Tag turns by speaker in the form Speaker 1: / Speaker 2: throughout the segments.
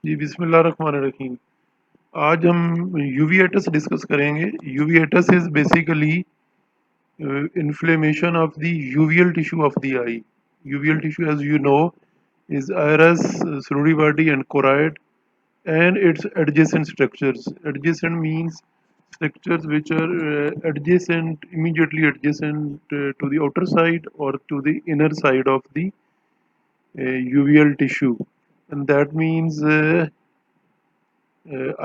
Speaker 1: जी, बिस्मिल्लाहिर्रहमानिर्रहीम। आज हम यूविएटस डिस्कस करेंगे। Uveitis is basically inflammation of the uveal tissue of the eye. Uveal tissue, as you know, is iris, ciliary body, and choroid, and its adjacent structures. Adjacent means structures which are immediately adjacent to the outer side or to the inner side of the uveal tissue, and that means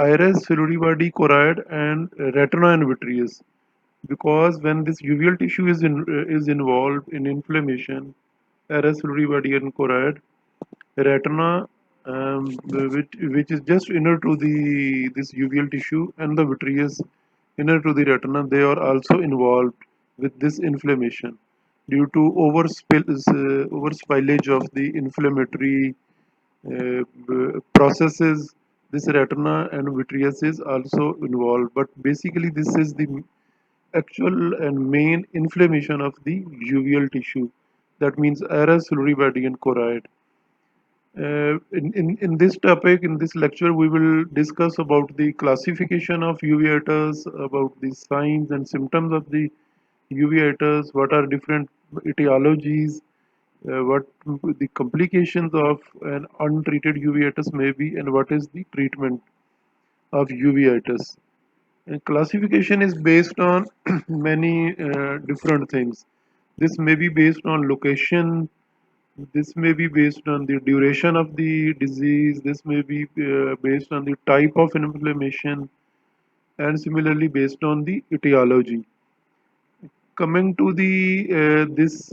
Speaker 1: iris, ciliary body, choroid, and retina and vitreous. Because when this uveal tissue is involved in inflammation, iris, ciliary body, and choroid, retina, which is just inner to the this uveal tissue, and the vitreous inner to the retina, they are also involved with this inflammation due to overspillage of the inflammatory processes. This retina and vitreous is also involved, but basically this is the actual and main inflammation of the uveal tissue. That means iris, ciliary body, and choroid. In this topic, in this lecture, we will discuss about the classification of uveitis, about the signs and symptoms of the uveitis, what are different etiologies, what the complications of an untreated uveitis may be, and what is the treatment of uveitis. And classification is based on many different things. This may be based on location, this may be based on the duration of the disease, this may be based on the type of inflammation, and similarly based on the etiology. Coming to the this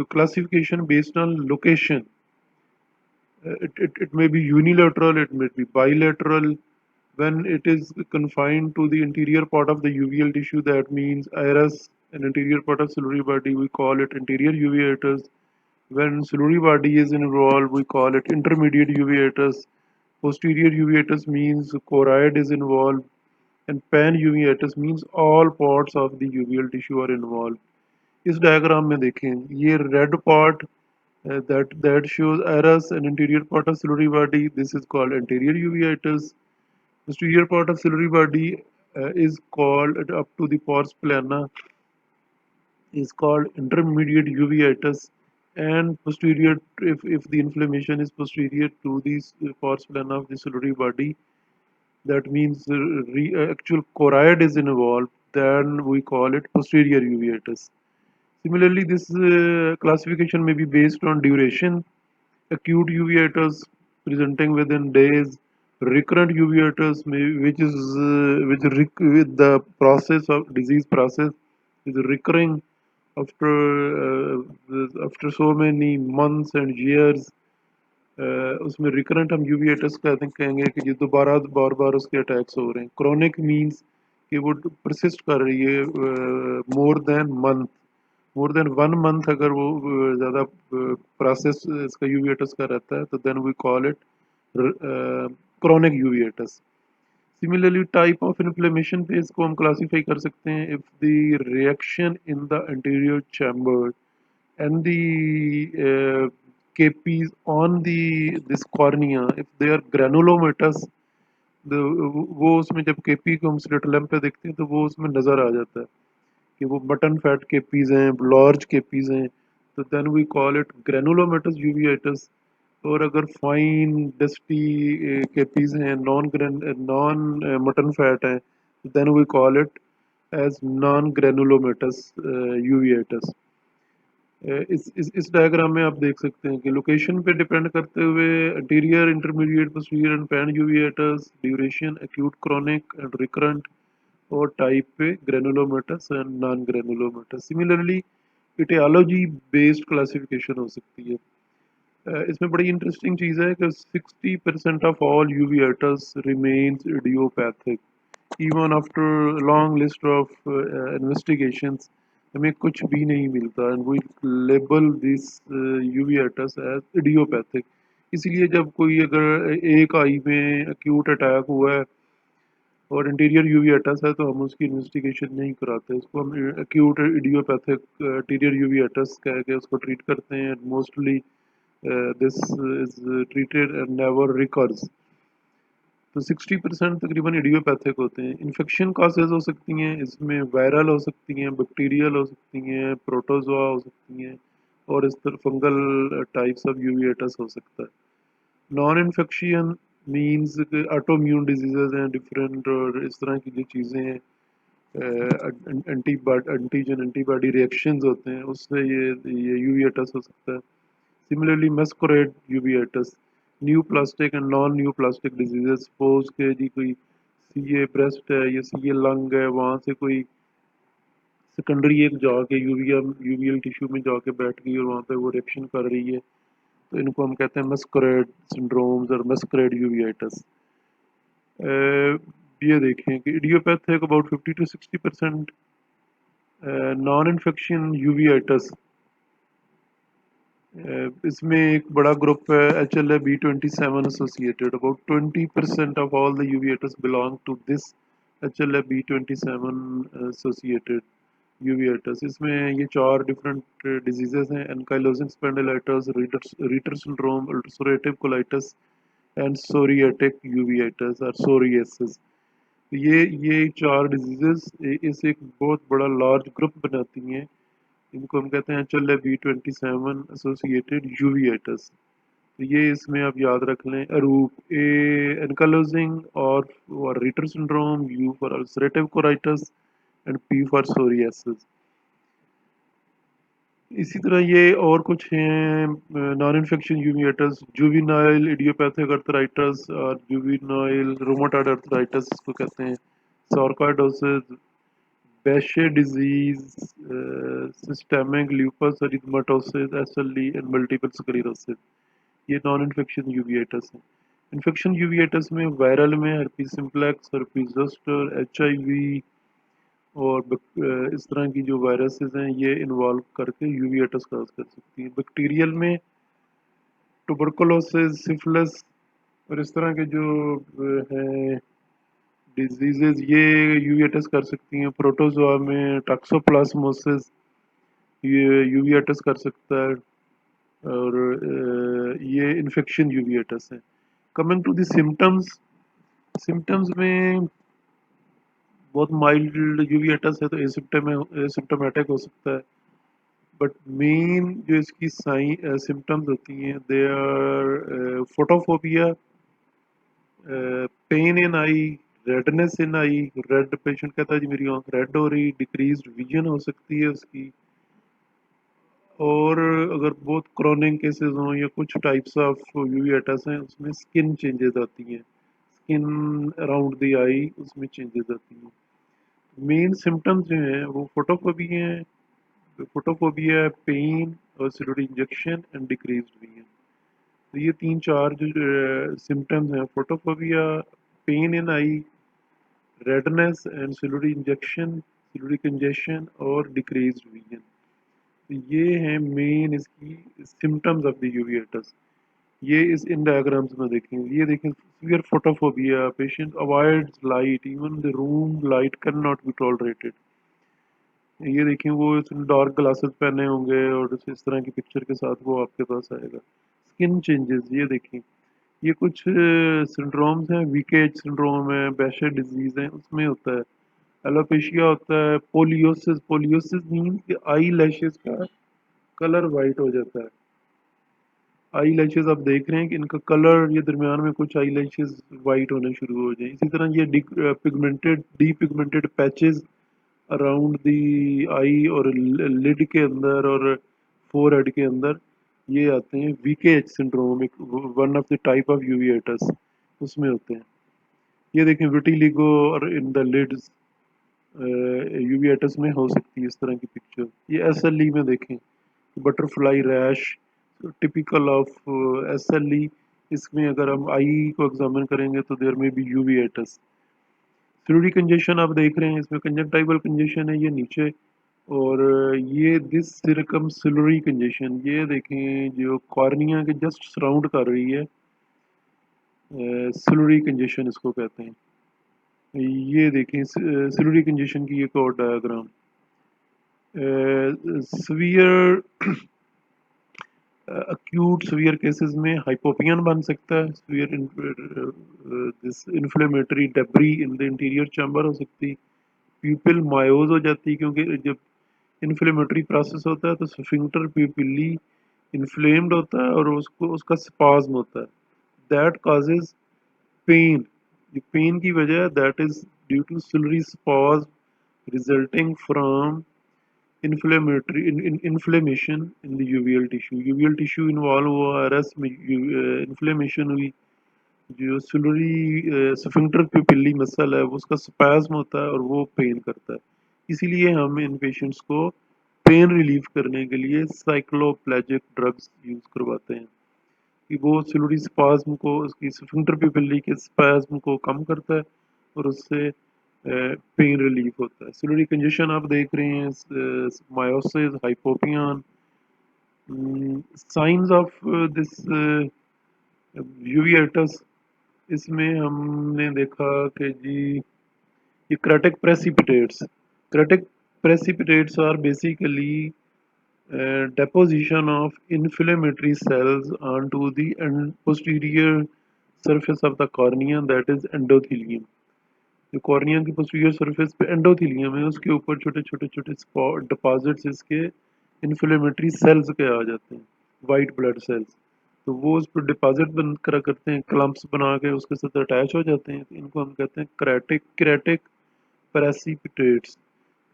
Speaker 1: classification based on location, it may be unilateral, it may be bilateral. When it is confined to the interior part of the uveal tissue, that means iris and interior part of ciliary body, we call it anterior uveitis. When ciliary body is involved, we call it intermediate uveitis. Posterior uveitis means choroid is involved, and pan uveitis means all parts of the uveal tissue are involved. इस diagram में देखें, ये red part that shows iris and interior part of ciliary body. This is called anterior uveitis. Posterior part of ciliary body is called up to the pars plana is called intermediate uveitis, and posterior, if the inflammation is posterior to the pars plana of the ciliary body, that means actual choroid is involved, then we call it posterior uveitis. Similarly, this classification may be based on duration. Acute uveitis presenting within days, recurrent uveitis which is with the process of disease process is recurring after after so many months and years. उसमें recurrent हम यूवीएटस का I think कहेंगे कि ये दोबारा बार बार उसके attacks हो रहे हैं. क्रोनिक मीन्स कि वो परसिस्ट कर रही है मोर देन 1 मंथ अगर वो ज़्यादा प्रोसेस इसका यूवीएटस का रहता है, तो then we call it chronic uveitis. Similarly type of inflammation पे इसको हम क्लासीफाई कर सकते हैं. If the reaction in the anterior chamber and the capes on the this cornea, if they are granulomatous, the वो उसमें जब केपी को हम स्लिट लैम्प पे देखते हैं तो वो उसमें नज़र आ जाता है कि वो बटन फैट केपीज हैं, लार्ज केपीज हैं, तो then we call it granulomatous uveitis. और अगर फाइन डस्टी केपीज हैं, नॉन मटन फैट हैं, then we call it as non granulomatous uveitis. इस डायग्राम में आप देख सकते हैं कि लोकेशन पे डिपेंड करते हुए anterior, intermediate, posterior and pan uveitis, duration acute, chronic and recurrent, और टाइप पे granulomatous and non granulomatous. Similarly aetiology based classification हो सकती है. इसमें बड़ी इंटरेस्टिंग चीज़ है कि 60% of all uveitis remains idiopathic even after long list of investigations. हमें कुछ भी नहीं मिलता and we label this uveitis as idiopathic. इसलिए जब कोई अगर एक आई में एक्यूट अटैक हुआ है और इंटीरियर यूविएटस है, तो हम उसकी इन्वेस्टिगेशन नहीं कराते. इसको हम एक्यूट इडियोपैथिक इंटीरियर यूविएटस कह के उसको ट्रीट करते हैं. Mostly this is treated and never recurs. तो 60% तकरीबन इडियोपैथिक होते हैं। इन्फेक्शन काजेज हो सकती हैं, इसमें वायरल हो सकती हैं, बैक्टीरियल हो सकती हैं, प्रोटोजोआ हो सकती हैं, और इस तरह फंगल टाइप्स ऑफ यूवीएटस हो सकता है। Non infection means autoimmune diseases हैं डिफरेंट, और इस तरह की जो चीज़ें हैं एंटीजन एंटीबॉडी रिएक्शंस होते हैं, उससे ये यूवीएटस हो सकता है। Similarly masquerade uveitis, neoplastic and non neoplastic diseases, suppose के जी कोई सीए ब्रेस्ट है या सीए लंग है, वहाँ से कोई सेकेंडरी एक जाके यूवीएल टिश्यू में जाके बैठ गई और वहाँ पे वो रिएक्शन कर रही है, तो इनको हम कहते हैं मस्कुरेट सिंड्रोम्स और मस्कुरेट यूवीआइटिस। ये देखें कि idiopathic about 50 to 60%, non infection uveitis, इसमें एक बड़ा ग्रुप है HLA-B27 associated, about 20% of all the uveitis belong to this HLA-B27 associated uveitis. इसमें ये 4 डिफरेंट डिजीजेस हैं: ankylosing spondylitis, Reiter syndrome, ulcerative colitis and psoriatic uveitis और psoriasis. ये 4 diseases इस एक बहुत बड़ा लार्ज ग्रुप बनाती हैं। इनको हम कहते हैं HLA-B27 एसोसिएटेड यूवीआइटिस। तो ये इसमें आप याद रख लें। अरूप ए एनकालोजिंग और Reiter syndrome, U for ulcerative colitis and P for psoriasis. इसी तरह ये और कुछ हैं non infection uveitis, juvenile idiopathic arthritis और जुविनाइल रोमाटॉइड अर्थराइटिस इसको कहते हैं, sarcoidosis, Behcet disease, systemic lupus erythematosus, SLE and multiple sclerosis. ये नॉन इन्फेक्शन यूवेटस हैं। इन्फेक्शन यूवेटस में वायरल में herpes simplex, herpes zoster, HIV और इस तरह की जो वायरसेस हैं ये इन्वॉल्व करके यूवीएटस काज कर सकती हैं। बैक्टीरियल में ट्यूबरकुलोसिस, सिफिलिस और इस तरह के जो हैं डिजीजेज ये यूवीएटस कर सकती हैं। प्रोटोजोआ में टॉक्सोप्लाज्मोसिस ये यूवीएटस कर सकता है, और ये इन्फेक्शन यूवीएटस है। Coming to the symptoms, symptoms में बहुत माइल्ड यूवीएटस है तो एसिम्टोमेटिक हो सकता है, बट मेन जो इसकी साइन सिम्टम्स होती हैं they are photophobia, pain in eye, redness in eye, red patient कहता है जी मेरी आंख रेड हो रही, डिक्रीज्ड विजन हो सकती है उसकी, और अगर बहुत क्रॉनिक केसेस हों या कुछ टाइप्स ऑफ यूवीएटस हैं उसमें स्किन चेंजेस आती हैं, स्किन अराउंड द आई उसमें चेंजेस आती हैं। मेन सिम्टम्स जो हैं वो फोटोफोबिया हैं, फोटोफोबिया, पेन और steroid injection and decreased vision. तो ये 3-4 जो सिम्टम्स हैं, photophobia, pain in eye, redness and steroid injection, steroid congestion और डिक्रीज्ड विजन, तो ये हैं मेन इसकी सिम्टम्स ऑफ द यूवेटस। ये इस इन डायग्राम्स में देखें, ये देखें severe photophobia, patient avoids light, even the room light can not be tolerated. ये देखें वो डार्क ग्लासेस पहने होंगे और इस तरह की पिक्चर के साथ वो आपके पास आएगा। स्किन चेंजेस, ये देखें ये कुछ सिंड्रोम्स हैं, वीकेज सिंड्रोम है, बेशर डिजीज है, उसमें होता है। एलोपेशिया होता है, पोलियोसिस, पोलियोसिस मीन कि आई लैशेस का कलर वाइट हो जाता है। आई लैशेस आप देख रहे हैं कि इनका कलर, ये दरमियान में कुछ आई लैशेस वाइट होने शुरू हो जाए। इसी तरह ये pigmented depigmented patches around the eye और लिड के अंदर और फोरहेड के अंदर ये आते हैं। वीकेएच सिंड्रोम एक one of the type of uveitis उसमें होते हैं। ये देखें विटिलिगो और इन द लिड्स यूवीएटस में हो सकती है इस तरह की पिक्चर। ये एसएलई में देखें butterfly rash typical of SLE. इसमें अगर हम आई को एग्जामिन करेंगे तो देयर में बी यूवीएटस। सिलुरी कंजेशन आप देख रहे हैं, इसमें कंजक्टाइवल कंजेशन है ये नीचे, और ये दिस सिरकम सिलुरी कंजेशन ये देखें जो कॉर्निया के जस्ट सराउंड कर रही है, सिलुरी कंजेशन इसको कहते हैं। ये देखें सिलुरी कंजेशन की एक और diagram. Severe acute severe cases में hypopion बन सकता है, severe this inflammatory debris in the interior chamber हो सकती है, pupil myose हो जाती है क्योंकि जब इन्फ्लेमेटरी प्रोसेस होता है तो स्फिंक्टर प्यूपिली इन्फ्लेम्ड होता है और उसको उसका स्पाज्म होता है, दैट कॉजेज पेन, ये पेन की वजह है that is due to ciliary spasm resulting from inflammatory inflammation in the uveal tissue involve हुआ, आरएस में इन्फ्लेमेशन हुई, जो सिलरी स्फिंक्टर प्यूपिली मसल है वो उसका स्पैज्म होता है और वो पेन करता है, इसीलिए हम इन पेशेंट्स को पेन रिलीफ करने के लिए साइक्लोप्लेजिक ड्रग्स यूज करवाते हैं कि वो सिलरी स्पाज्म को उसकी स्फिंक्टर प्यूपिली के स्पैज्म को कम करता है और उससे पेन रिलीफ होता है। सिलरी कंजेशन आप देख रहे हैं, miosis, hypopyon, signs of this uveitis, इसमें हमने देखा कि जी ये keratic precipitates are basically deposition of inflammatory cells onto the posterior surface of the cornea, that is endothelium। जो कॉर्निया की पोस्टीरियर सरफेस पे एंडोथीलियम है उसके ऊपर छोटे छोटे छोटे डिपॉजिट्स इसके इन्फ्लेमेटरी सेल्स के आ जाते हैं, वाइट ब्लड सेल्स, तो वो उस पर डिपॉजिट बन करा करते हैं, क्लम्प्स बना के उसके साथ अटैच हो जाते हैं, तो इनको हम कहते हैं क्रेटिक प्रेसिपिटेट्स।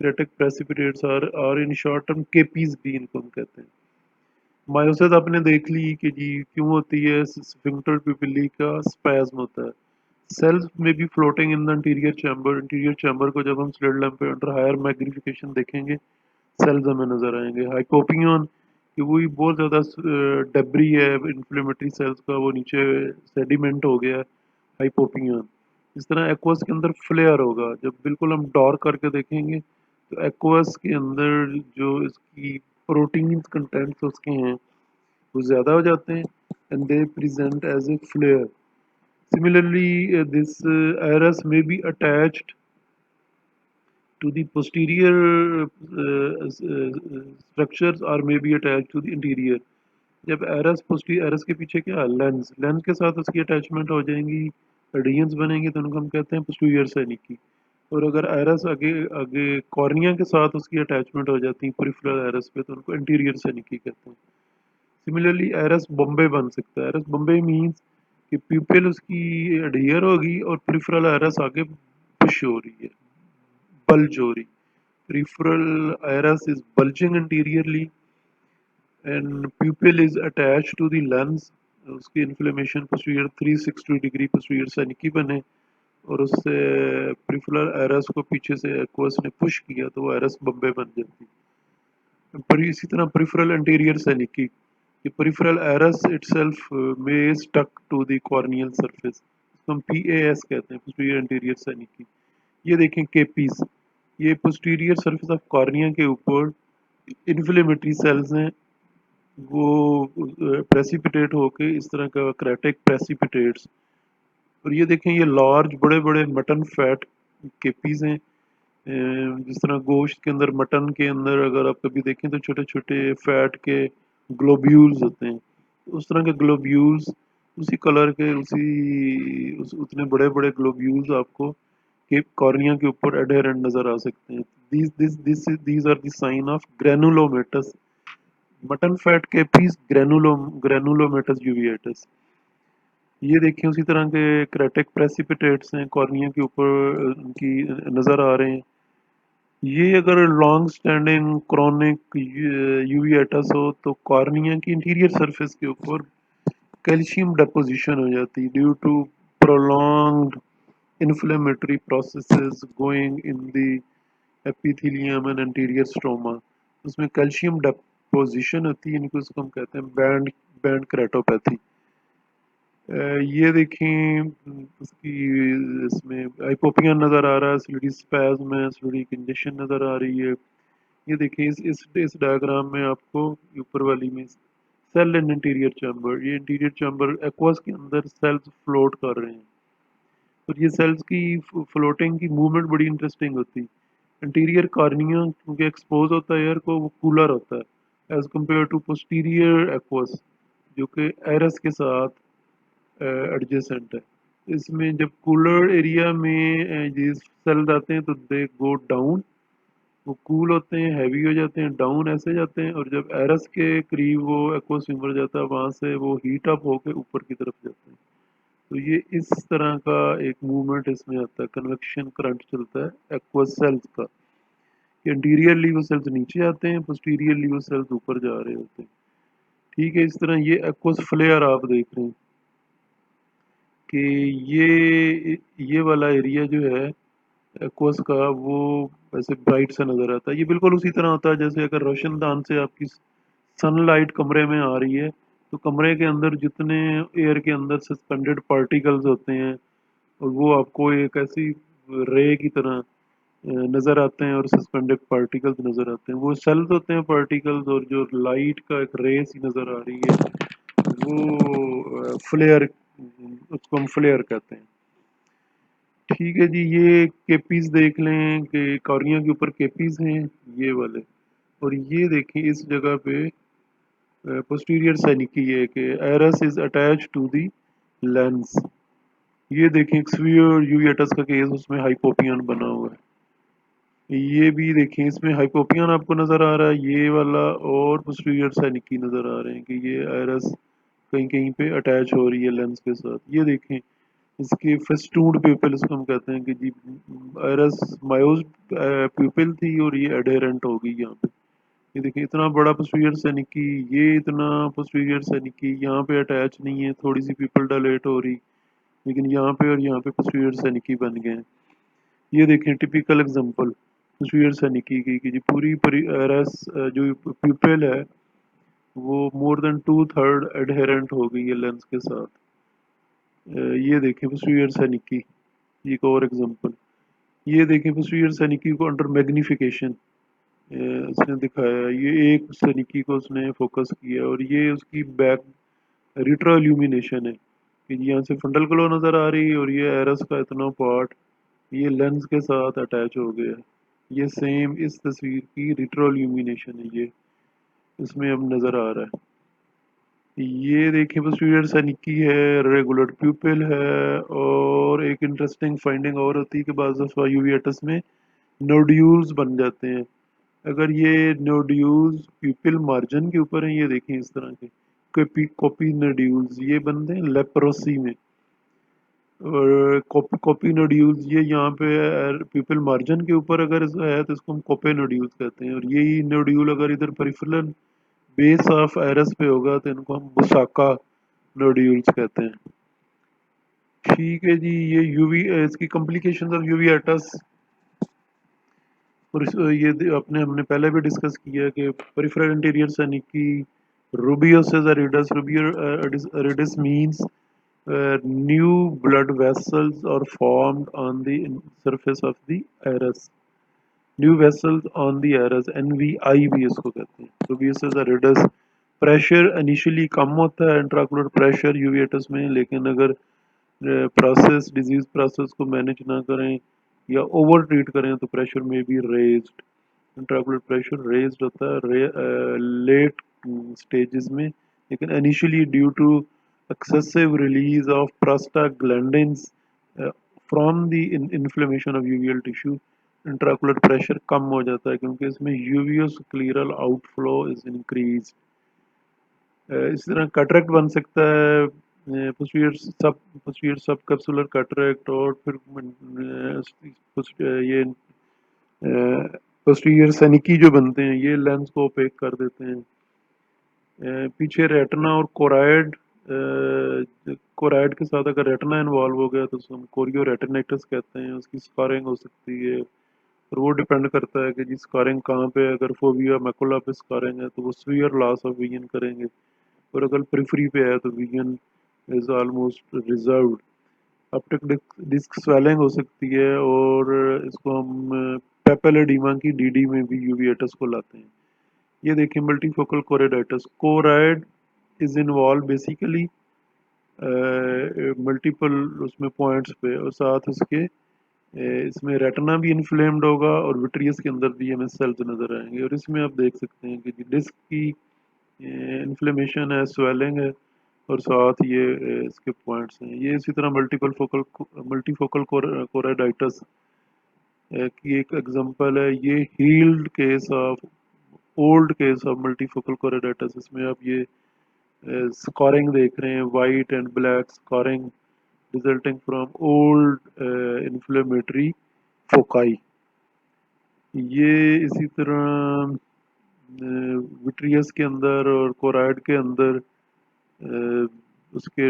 Speaker 1: क्रेटिक प्रेसिपिटेट्स और इन शॉर्ट टर्म केपीज भी इनको हम कहते हैं। मायोसिस आपने देख ली कि जी क्यों होती है, स्फिंक्टर प्यूपिली का स्पैज्म होता है, सेल्स में be floating in the interior chamber को जब हम स्लिट लैंप पे अंडर हायर मैग्नीफिकेशन देखेंगे सेल्स हमें नजर आएंगे। हाइपोपियन कि वही बहुत ज़्यादा डेब्री है इन्फ्लेमेटरी सेल्स का, वो नीचे सेडिमेंट हो गया है, हाइपोपियन। इस तरह एक्वस के अंदर फ्लेयर होगा, जब बिल्कुल हम डॉर करके देखेंगे तो एक्वस के अंदर जो इसकी प्रोटीन कंटेंट्स उसके हैं वो ज़्यादा हो जाते हैं and they present as a flare. Similarly, this iris may be attached to the posterior structures or may be attached to the interior। जब एरस के पीछे क्या लेंस के साथ उसकी अटैचमेंट हो जाएंगी, रेडियंस बनेंगे तो उनको हम कहते हैं पोस्टीरियर सैनिकी, और अगर एरस आगे आगे कॉर्निया के साथ उसकी अटैचमेंट हो जाती है पेरिफेरल एरस पे तो उनको इंटीरियर सैनिकी कहते हैं। सिमिलरली एरस बॉम्बे बन सकता है, एरस बॉम्बे मीन्स कि प्यूपिल उसकी एडहियर होगी और पेरिफेरल एरस आगे पुश हो रही है, बल्ज हो रही, peripheral iris is bulging interiorly and pupil is attached to the lens, उसकी inflammation posterior 360 degree posterior synechiae बने और उससे पेरिफेरल एरस को पीछे से एक्वस ने पुश किया तो वो एरस बॉम्बे बन जाती है। पर इसी तरह पेरिफेरल एंटीरियर सैनिकी, the peripheral iris itself may stuck to the corneal surface, इसको हम PAS कहते हैं, posterior anterior सैनिकी। ये देखें केपीस, ये posterior surface of cornea के ऊपर inflammatory cells हैं, वो precipitate होके इस तरह का क्रेटिक प्रेसिपिटेट्स, और ये देखें ये लार्ज बड़े बड़े मटन फैट केपीस हैं, जिस तरह गोश्त के अंदर, मटन के अंदर अगर आप कभी देखें तो छोटे छोटे फैट के ग्लोब्यूल्स होते हैं, उस तरह के ग्लोब्यूल्स उसी कलर के उतने बड़े बड़े ग्लोब्यूल्स आपको के कॉर्निया के ऊपर एडहेरेंट नजर आ सकते हैं। These are the sign of granulomatous, mutton fat KPs granulomatous uveitis. ये देखिए उसी तरह के क्रेटिक प्रेसिपिटेट्स हैं कॉर्निया के ऊपर उनकी नज़र आ रहे हैं। ये अगर लॉन्ग स्टैंडिंग क्रोनिक यूविएटस हो तो कॉर्निया की इंटीरियर सरफेस के ऊपर कैल्शियम डेपोजिशन हो जाती है due to prolonged inflammatory processes going in the epithelium and anterior stroma, उसमें कैल्शियम डेपोजिशन होती है, इनको इसको हम कहते हैं बैंड क्रेटोपैथी। ये देखें उसकी इसमें हाइपोपियन नज़र आ रहा है, स्लिटी स्पैज्म है, स्लिटी कंजेशन नज़र आ रही है। ये देखिए इस डायग्राम में आपको ऊपर वाली में सेल इन इंटीरियर चैम्बर, ये इंटीरियर चैम्बर एक्वस के अंदर सेल्स फ्लोट कर रहे हैं, और ये सेल्स की फ्लोटिंग की मूवमेंट बड़ी इंटरेस्टिंग होती है। इंटीरियर कॉर्निया क्योंकि एक्सपोज होता है एयर को, वो कूलर होता है, as compare to posterior aqueous जो कि एरस के साथ एडजेसेंट है। इसमें जब कूलर एरिया में ये सेल्स आते हैं तो दे गो डाउन, वो कूल होते हैं, हैवी हो जाते हैं, डाउन ऐसे जाते हैं, और जब एरस के करीब वो एक्वस चैम्बर जाता है वहाँ से वो हीट अप होकर ऊपर की तरफ जाते हैं। तो ये इस तरह का एक मूवमेंट इसमें आता है, कन्वेक्शन करंट चलता है एक्वस सेल्स का। इंटीरियरली वो सेल्स नीचे आते हैं, पोस्टीरियरली वो सेल्स ऊपर जा रहे होते हैं। ठीक है, इस तरह ये एक्वस फ्लेयर आप देख रहे हैं कि ये वाला एरिया जो है एक्वस का वो वैसे ब्राइट सा नज़र आता है। ये बिल्कुल उसी तरह होता है जैसे अगर रोशनदान से आपकी सनलाइट कमरे में आ रही है तो कमरे के अंदर जितने एयर के अंदर सस्पेंडेड पार्टिकल्स होते हैं और वो आपको एक ऐसी रे की तरह नज़र आते हैं और सस्पेंडेड पार्टिकल्स नज़र आते हैं। वो सेल्स होते हैं पार्टिकल्स, और जो लाइट का एक रे सी नज़र आ रही है वो फ्लेयर, उसको हम फ्लेयर कहते हैं। ठीक है जी, ये केपीज देख लें कि कॉर्निया के ऊपर केपीज हैं ये वाले, और ये देखिए इस जगह पे पोस्टीरियर सैनिकी है कि iris is attach to the lens. ये देखें एक्सवियर यूवेटस का केस, उसमें हाइपोपियन बना हुआ है। ये भी देखें इसमें हाइपोपियन आपको नज़र आ रहा है ये वाला, और पोस्टीरियर सैनिकी नज़र आ रहे हैं कि ये एरस कहीं कहीं पे अटैच हो रही है लेंस के साथ। ये देखें इसकी फेस्टूड प्यूपिल, इसको हम कहते हैं कि जी आयरस मायोज प्यूपिल थी और ये एडहेरेंट हो गई यहाँ पे। ये देखिए इतना बड़ा पोस्टीरियर सैनिकी, ये इतना पोस्टीरियर सैनिकी यहाँ पे अटैच नहीं है, थोड़ी सी प्यूपिल डायलेट हो रही, लेकिन यहाँ पे और यहाँ पे पोस्टीरियर सैनिकी बन गए हैं। ये देखें टिपिकल एग्जांपल पोस्टीरियर सैनिकी की कि जी पूरी आयरस जो प्यूपिल है वो मोर देन 2/3 एडहेरेंट हो गई है लेंस के साथ। ये देखें पोस्टीरियर सैनिकी, एक और एग्जांपल। ये देखें पोस्टीरियर सैनिकी को अंडर मैग्निफिकेशन उसने दिखाया, ये एक सैनिकी को उसने फोकस किया और ये उसकी बैक रिट्रोल्यूमिनेशन है कि यहाँ से फंडल ग्लो नज़र आ रही है और ये एरस का इतना पार्ट ये लेंस के साथ अटैच हो गया है। ये सेम इस तस्वीर की रिट्रोल्यूमिनेशन है, ये इसमें अब नज़र आ रहा है। ये देखिए पोस्टीरियर सैनिकी है, रेगुलर प्यूपिल है, और एक इंटरेस्टिंग फाइंडिंग और होती है कि बाज़ दफ़ा यूवेटस में नोड्यूल्स बन जाते हैं। अगर ये नोड्यूल्स प्यूपिल मार्जिन के ऊपर हैं, ये देखें इस तरह के कॉपी नोड्यूल्स ये बनते हैं लेप्रोसी में, और कॉपी नोड्यूल्स ये यहाँ पे प्यूपिल मार्जिन के ऊपर अगर है तो इसको हम कोपे नोड्यूल्स कहते हैं, और यही नोड्यूल अगर इधर परिफेरल बेस ऑफ एरस पे होगा तो इनको हम बुसाका नोड्यूल्स कहते हैं। ठीक है जी, ये यूवी इसकी कॉम्प्लिकेशंस ऑफ यूवीएटस, और ये अपने हमने पहले भी डिस्कस किया कि पेरिफेरल इंटीरियर सैनिकी रूबियोसिस एरिडस, एरिडस means new blood vessels are formed on the surface of the iris, new vessels on the Eris, NVI भी इसको कहते हैं। रूबियोसिस एरिडस प्रेशर इनिशियली कम होता है इंट्राकुलर प्रेशर यूवेटस में, लेकिन अगर प्रोसेस डिजीज प्रोसेस को मैनेज ना करें या ओवर ट्रीट करें तो प्रेशर में भी रेज्ड, इंट्राकुलर प्रेशर रेज्ड होता है लेट स्टेजेस में, लेकिन initially due to excessive release of prostaglandins from the inflammation of uveal tissue intraocular pressure कम हो जाता है क्योंकि इसमें यूवियोस्क्लेरल आउटफ्लो इज इंक्रीज। इस तरह कैटरेक्ट बन सकता है, पोस्टीरियर सब कैप्सुलर कैटरेक्ट, और फिर ये पोस्टीरियर सैनिकी जो बनते हैं ये लेंस को ओपेक कर देते हैं। पीछे रेटिना और कोराइड, कोराइड के साथ अगर रेटिना इन्वॉल्व हो गया तो हम कोरियो रेटिनाइटिस कहते हैं, उसकी स्कारिंग हो सकती है, और वो डिपेंड करता है कि जी स्कारिंग कहाँ पे है। अगर फोविया मैकुला पे स्कारिंग है तो वो सीवियर लॉस ऑफ विजन करेंगे, और अगर प्रिफरी पे है तो vision is almost reserved. Optic disc swelling हो सकती है, और इसको हम पेपेलेडीमा की डीडी में भी यूविएटस को लाते हैं। ये देखिए multifocal choroiditis, choroid is involve basically multiple उसमें पॉइंट्स पे, और साथ उसके इसमें रेटिना भी इन्फ्लेम्ड होगा और विट्रियस के अंदर भी हमें सेल्स नज़र आएंगे, और इसमें आप देख सकते हैं कि डिस्क की इन्फ्लेमेशन है, स्वेलिंग है, और साथ ये इसके पॉइंट्स हैं। ये इसी तरह मल्टीफोकल कोराइडाइटिस की एक एग्जांपल है। ये healed case of old case of multifocal choroiditis. इसमें आप ये स्कॉरिंग देख रहे हैं, white and black scarring resulting from old inflammatory foci. ये इसी तरह विट्रियस के अंदर और कोराइड के अंदर उसके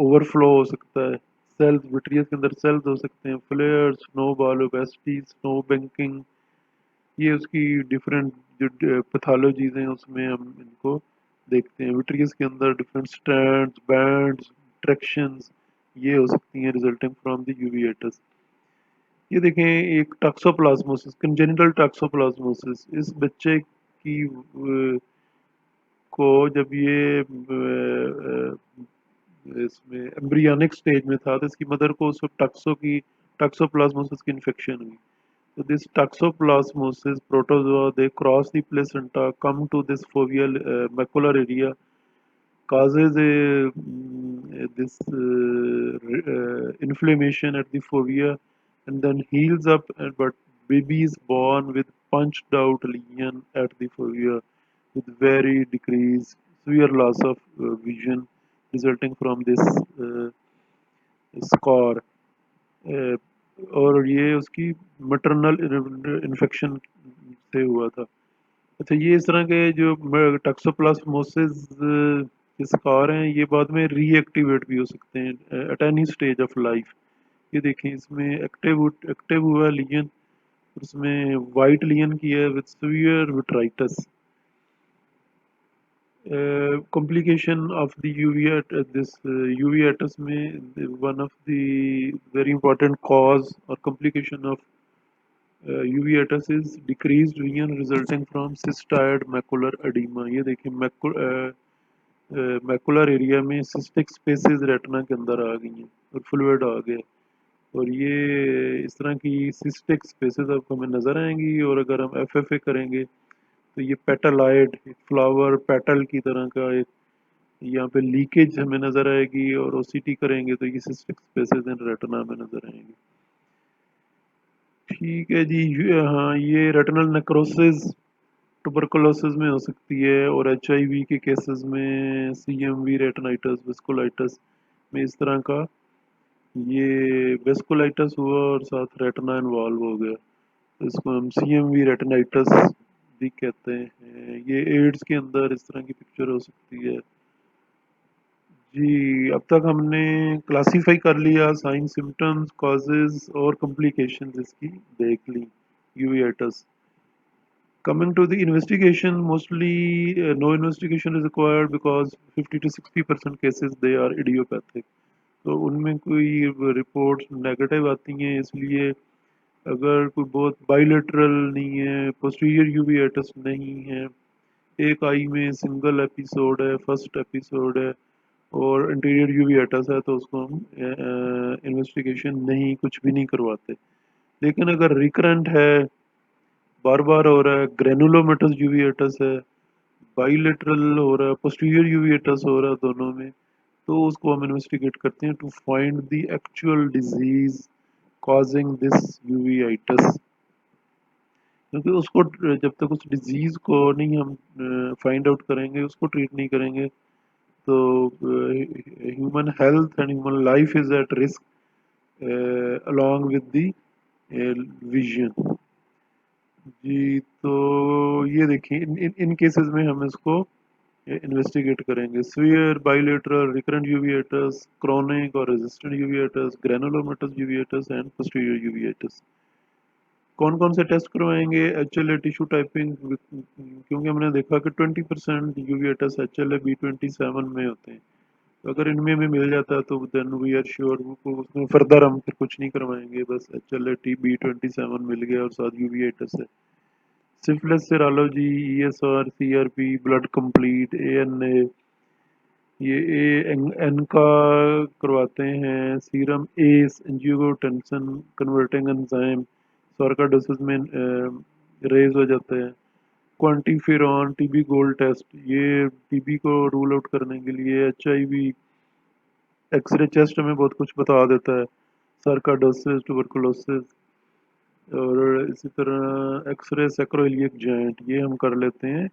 Speaker 1: ओवरफ्लो हो सकता है। सेल्स विट्रियस के अंदर सेल्स हो सकते हैं, flare, snowball, obesity, snow banking, ये उसकी डिफरेंट जो पैथोलॉजीज हैं उसमें हम इनको देखते हैं। विट्रियस के अंदर डिफरेंट स्ट्रैंड्स, बैंड्स, ट्रैक्शंस ये हो सकती हैं रिजल्टिंग फ्रॉम द यूविएटस। ये देखें एक टॉक्सोप्लाज्मोसिस, कंजेनिटल टॉक्सोप्लाज्मोसिस। इस बच्चे की को जब ये इसमें एम्ब्रियोनिक स्टेज में था तो इसकी मदर को उस टॉक्सोप्लाज्मोसिस की इन्फेक्शन हुई। So this toxoplasmosis protozoa, they cross the placenta, come to this foveal macular area, causes this inflammation at the fovea, and then heals up. But baby is born with punched out lesion at the fovea, with very decreased, severe loss of vision resulting from this scar. अ, और ये उसकी maternal infection से हुआ था। अच्छा, ये इस तरह के जो टॉक्सोप्लाज्मोसिस के शिकार हैं, ये बाद में रीएक्टिवेट भी हो सकते हैं at any stage of life. ये देखें, इसमें एक्टिव हुआ लीजन, उसमें वाइट लीजन की है with severe vitritis. complication of the uveitis में one of the very important cause or complication of uveitis is decreased vision resulting from cystoid macular edema। ये देखिए मैकुलर एरिया में cystic spaces retina के अंदर आ गई हैं और फ्लूइड आ गया, और ये इस तरह की सिस्टिक स्पेसेस आपको हमें नज़र आएंगी। और अगर हम एफएफए करेंगे तो ये पेटलाइड फ्लावर पेटल की तरह का एक यहाँ पे लीकेज हमें नजर आएगी, और ओसीटी करेंगे तो ये सिस्टिक स्पेसेस इन रेटिना में नजर आएंगे। ठीक है जी। हाँ, ये रेटिनल नेक्रोसिस ट्यूबरकुलोसिस में हो सकती है, और एचआईवी के केसेस में सीएमवी रेटिनाइटिस वेस्कुलाइटिस में इस तरह का ये वेस्कुलाइटिस हुआ और साथ रेटिना इन्वॉल्व हो गया, तो इसको हम सीएमवी रेटिनाइटिस भी कहते हैं। ये एड्स के अंदर इस तरह की पिक्चर हो सकती है जी। अब तक हमने क्लासिफाई कर लिया, साइन, सिम्टम्स, कॉजेज और कॉम्प्लिकेशंस इसकी देख ली यूवेटस। Coming to the investigation, mostly no investigation is required because 50 to 60% cases they are idiopathic। तो उनमें कोई रिपोर्ट्स नेगेटिव आती हैं, इसलिए अगर कोई बहुत बाइलेटरल नहीं है, पोस्टीरियर यूवेटस नहीं है, एक आई में सिंगल एपिसोड है, फर्स्ट एपिसोड है, और इंटीरियर यूवेटस है, तो उसको हम इन्वेस्टिगेशन नहीं, कुछ भी नहीं करवाते। लेकिन अगर रिकरेंट है, बार बार हो रहा है, ग्रेनुलोमेटस यूवेटस है, बाइलेटरल हो रहा है, पोस्टीरियर यूवेटस हो रहा है, दोनों में, तो उसको हम इन्वेस्टिगेट करते हैं to find the actual disease causing this uveitis. क्योंकि उसको जब तक उस डिजीज को नहीं हम फाइंड आउट करेंगे, उसको ट्रीट नहीं करेंगे, तो human health and human life is at risk along with the vision जी। तो ये देखिए इन केसेस में हम इसको इन्वेस्टिगेट करेंगे। स्फीयर, बाइलेटरल, रिकरेंट यूवेटस, क्रोनिक और रेजिस्टेंट यूवेटस, ग्रेनुलोमेटस यूवेटस एंड पोस्टीरियर यूवेटस। कौन कौन से टेस्ट करवाएंगे? एचएलए टिश्यू टाइपिंग, क्योंकि हमने देखा कि 20% यूवेटस एचएलए B27 में होते हैं, तो अगर इनमें भी मिल जाता है तो देन वी आर श्योर, उसमें फर्दर हम फिर कुछ नहीं करवाएंगे, बस एचएलए B27 मिल गया और साथ यूवेटस है। Syphilis, serology, ESR, CRP, blood complete, ANA, ये एन का करवाते हैं, serum S angiotensin converting enzyme sarcoidosis में रेज हो जाते हैं। क्वांटिफेरॉन टीबी गोल्ड टेस्ट, ये टीबी को रूल आउट करने के लिए। एचआईवी एक्सरे चेस्ट में बहुत कुछ बता देता है, सार्कोइडोसिस ट्यूबरकुलोसिस। और इसी तरह एक्सरे सैक्रोइलियक जॉइंट ये हम कर लेते हैं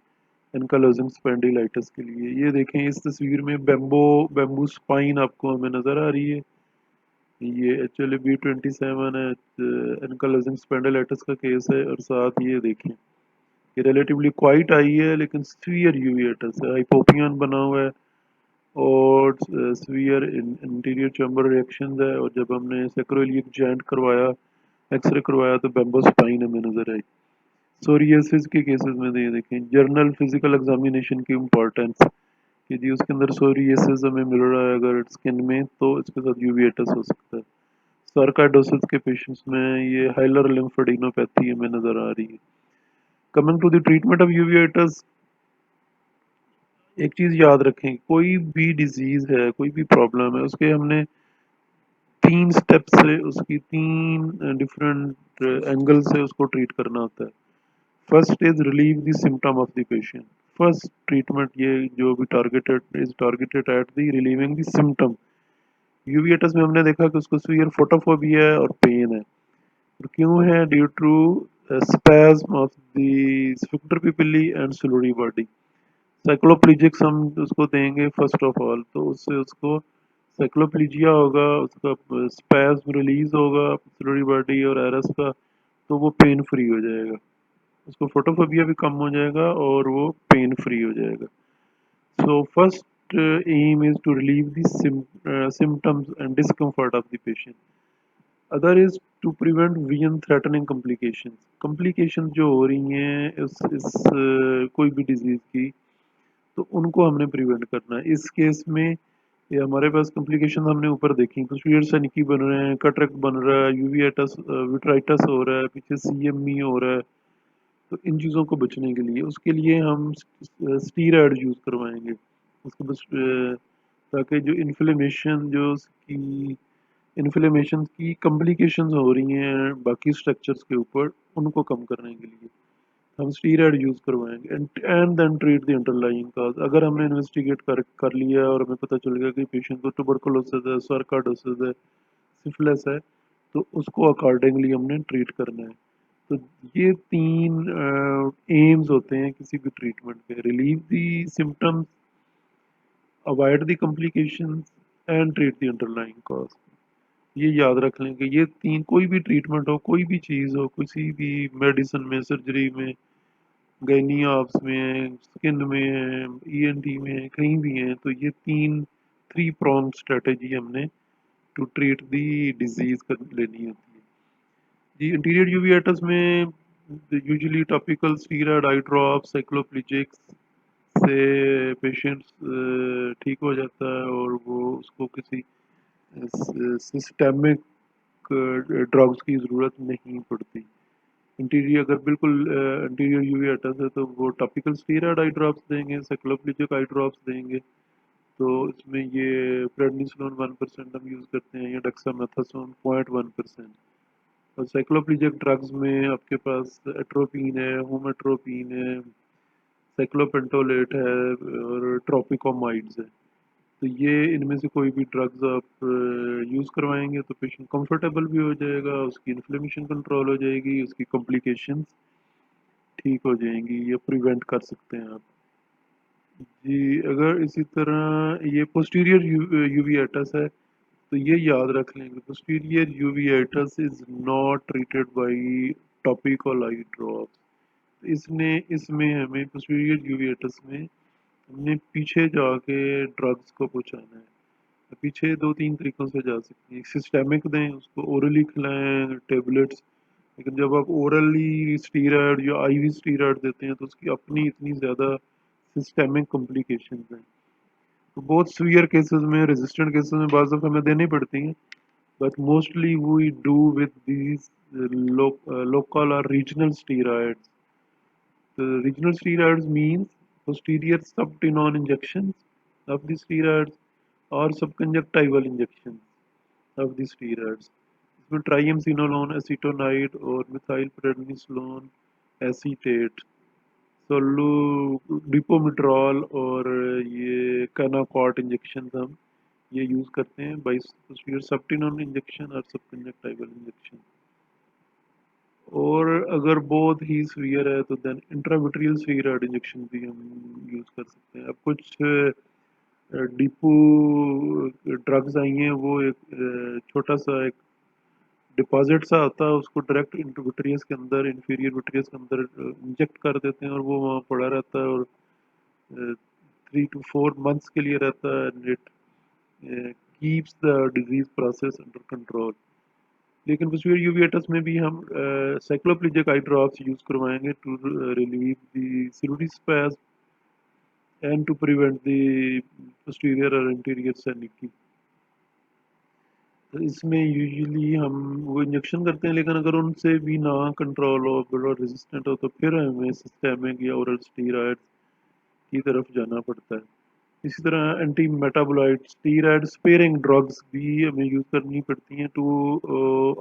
Speaker 1: एनकालोजिंग स्पैंडिलाइटिस के लिए। ये देखें इस तस्वीर में बैम्बू स्पाइन आपको हमें नज़र आ रही है। ये एक्चुअली B27 है, एनकालोजिंग स्पैंडिलाइटिस का केस है। और साथ ये देखें ये रिलेटिवली क्वाइट आई है लेकिन स्फीयर यूवेटस है, हाइपोपियन बना हुआ है और स्फीयर इंटीरियर चैम्बर रिएक्शन है। और जब हमने सैक्रोइलियक जॉइंट करवाया, एक्सरे करवाया, तो बैम्बो स्पाइन हमें नजर आई। सोरियासिस के केसेस में ये देखें जर्नल फिजिकल एग्जामिनेशन की इम्पोर्टेंस कि जी उसके अंदर सोरियासिस हमें मिल रहा है अगर स्किन में, तो इसके साथ यूवेटस हो सकता है। सार्काइडोसिस के पेशेंट्स में ये हाइलर लिम्फेडिनोपैथी हमें नजर आ रही है। Coming to the treatment of uveitis, एक चीज याद रखें, कोई भी डिजीज है, कोई भी प्रॉब्लम है, उसके हमने 3 स्टेप से, उसकी 3 डिफरेंट एंगल से उसको ट्रीट करना होता है। First is relieve the symptom of the patient. First treatment ये जो भी targeted at the relieving the symptom. Uveitis में हमने देखा कि उसको सीवियर फोटोफोबिया है और पेन है। और क्यों है? Due to spasm of the sphincter pupillae and ciliary body. Cycloplegics हम उसको देंगे फर्स्ट ऑफ ऑल, तो उससे उसको साइक्लोप्लीजिया होगा, उसका स्पैज्म रिलीज होगा सिलुरी बॉडी और एरस का, तो वो पेन फ्री हो जाएगा। उसको फोटोफोबिया भी कम हो जाएगा और वो पेन फ्री हो जाएगा। So first aim is to relieve the symptoms and discomfort of the patient. Other is to prevent vision threatening complications. Complications जो हो रही हैं कोई भी डिजीज की, तो उनको हमने प्रिवेंट करना है। इस केस में ये हमारे पास कॉम्प्लिकेशन हमने ऊपर देखी, कुछ वीर सनिकी बन रहे हैं, कटरेक्ट बन रहा है, यूवियाटस विट्राइटस हो रहा है, पीछे सीएमई हो रहा है। तो इन चीज़ों को बचने के लिए, उसके लिए हम स्टीरॉयड यूज़ करवाएंगे उसको बस, ताकि जो इन्फ्लेमेशन की कॉम्प्लिकेशंस हो रही हैं बाकी स्ट्रक्चर्स के ऊपर, उनको कम करने के लिए हम स्टीरॉयड यूज़ करवाएंगे। And then treat the underlying cause. अगर हमने इन्वेस्टिगेट कर लिया और हमें पता चल गया कि पेशेंट को ट्यूबरकुलोसिस है, सार्कोइडोसिस है, सिफिलिस है, तो उसको अकॉर्डिंगली हमने ट्रीट करना है। तो ये 3 एम्स होते हैं किसी भी ट्रीटमेंट के: relieve the symptoms, avoid the complications and treat the underlying cause. ये याद रख लें कि ये 3, कोई भी ट्रीटमेंट हो, कोई भी चीज़ हो, किसी भी मेडिसिन में, सर्जरी में, गायनी ऑप्स में, स्किन में, ईएनटी में, कहीं भी है, तो ये 3 प्रोंग स्ट्रेटेजी हमने टू ट्रीट दी डिजीज कर लेनी होती है। जी इंटीरियर यूवियाटस में यूजुअली टॉपिकल स्टीरॉयड आई ड्रॉप साइक्लोप्लिजिक्स से पेशेंट्स ठीक हो जाता है और वो उसको किसी सिस्टेमिक ड्रग्स की ज़रूरत नहीं पड़ती। इंटीरियर अगर बिल्कुल इंटीरियर यूवियाटस है तो वो टॉपिकल स्टीरॉयड आई ड्रॉप्स देंगे, साइक्लोप्लिजिक आई ड्रॉप्स देंगे। तो इसमें ये प्रेडनिसोलोन 1% हम यूज़ करते हैं, या डेक्सामेथासोन 0.1%। और साइक्लोप्लिजिक ड्रग्स में आपके पास एट्रोपिन है, होमेट्रोपिन है, साइक्लोपेंटोलेट है और ट्रोपिकोमाइड्स है। तो ये इनमें से कोई भी ड्रग्स आप यूज़ करवाएंगे तो पेशेंट कंफर्टेबल भी हो जाएगा, उसकी इन्फ्लेमेशन कंट्रोल हो जाएगी, उसकी कॉम्प्लिकेशंस ठीक हो जाएंगी या प्रिवेंट कर सकते हैं आप। जी अगर इसी तरह ये पोस्टीरियर यूवियाटस है, तो ये याद रख लेंगे, posterior uveitis is not treated by topical eye drops. इसने इसमें हमें पोस्टीरियर यूवियाटस में हमने पीछे जाके ड्रग्स को पहुंचाना है। तो पीछे 2-3 तरीकों से जा सकते हैं, सिस्टेमिक दें, उसको ओरली खिलाएं टेबलेट्स। लेकिन जब आप ओरली स्टीरॉयड या आईवी स्टीरॉयड देते हैं तो उसकी अपनी इतनी ज़्यादा सिस्टेमिक कॉम्प्लिकेशंस हैं। तो बहुत सीवियर केसेस में, रेजिस्टेंट केसेस में बाज़ दफ़ा हमें देनी पड़ती हैं, but mostly we do with these local or regional steroids. The regional steroids means posterior subtenon injections of the steroids or subconjunctival injections of the steroids. इसमें triamcinolone acetonide और methylprednisolone acetate, डिपोमिट्रॉल और ये कैनाकॉट इंजेक्शन हम ये use करते हैं बाइस्फीयर सब्टिनोन injection और सबकंजक्टाइवल injection. और अगर बहुत ही सीवियर है तो देन इंट्राविट्रियल स्टेरॉइड इंजेक्शन भी हम यूज़ कर सकते हैं। अब कुछ डिपो ड्रग्स आई हैं, वो एक छोटा सा एक डिपॉजिट सा होता है, उसको डायरेक्ट विट्रियस के अंदर, इंफीरियर विट्रियस के अंदर इंजेक्ट कर देते हैं और वो वहाँ पड़ा रहता है और 3 to 4 months के लिए रहता है and it keeps the disease process under control. लेकिन पोस्टीरियर यूवेटस में भी हम साइक्लोप्लिजिक आई ड्रॉप्स यूज करवाएंगे to relieve the ciliary spasm and to prevent the posterior और इंटीरियर सैनिकी। तो इसमें यूजुअली हम वो इंजेक्शन करते हैं, लेकिन अगर उनसे भी ना कंट्रोल हो, बड़ा रेजिस्टेंट हो, तो फिर हमें सिस्टेमिक या ओरल स्टीरॉयड की तरफ जाना पड़ता है। इसी तरह anti metabolite steroid sparing drugs भी हमें यूज़ करनी पड़ती हैं to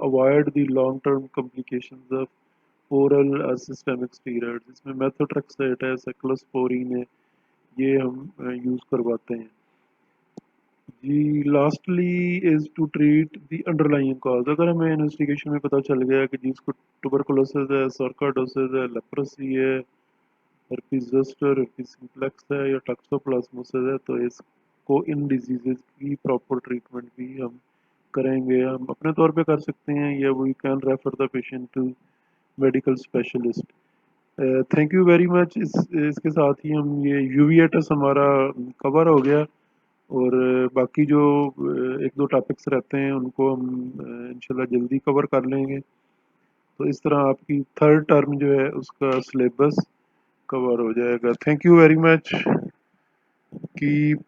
Speaker 1: avoid the long term complications of oral systemic steroids. इसमें मेथोट्रेक्सेट है, साइक्लोस्पोरिन है, ये हम यूज़ करवाते हैं। जी lastly is to treat the underlying cause. अगर हमें इन्वेस्टिगेशन में पता चल गया कि जिसको ट्यूबरकुलोसिस है, सर्काडोसिस है, लेप्रोसी है, herpes zoster, herpes simplex है या टॉक्सोप्लाज्मोसिस है, तो इसको इन डिजीजेज की प्रॉपर ट्रीटमेंट भी हम करेंगे। हम अपने तौर पे कर सकते हैं या we can refer the patient to medical specialist. Thank you very much. इसके साथ ही हम ये यूवीएटस हमारा कवर हो गया और बाकी जो 1-2 टॉपिक्स रहते हैं उनको हम इंशाल्लाह जल्दी कवर कर लेंगे। तो इस तरह आपकी थर्ड टर्म जो है उसका सिलेबस कवर हो जाएगा। Thank you very much. Keep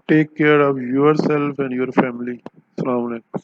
Speaker 1: take care of your self and your family. अस्सलाम वालेकुम।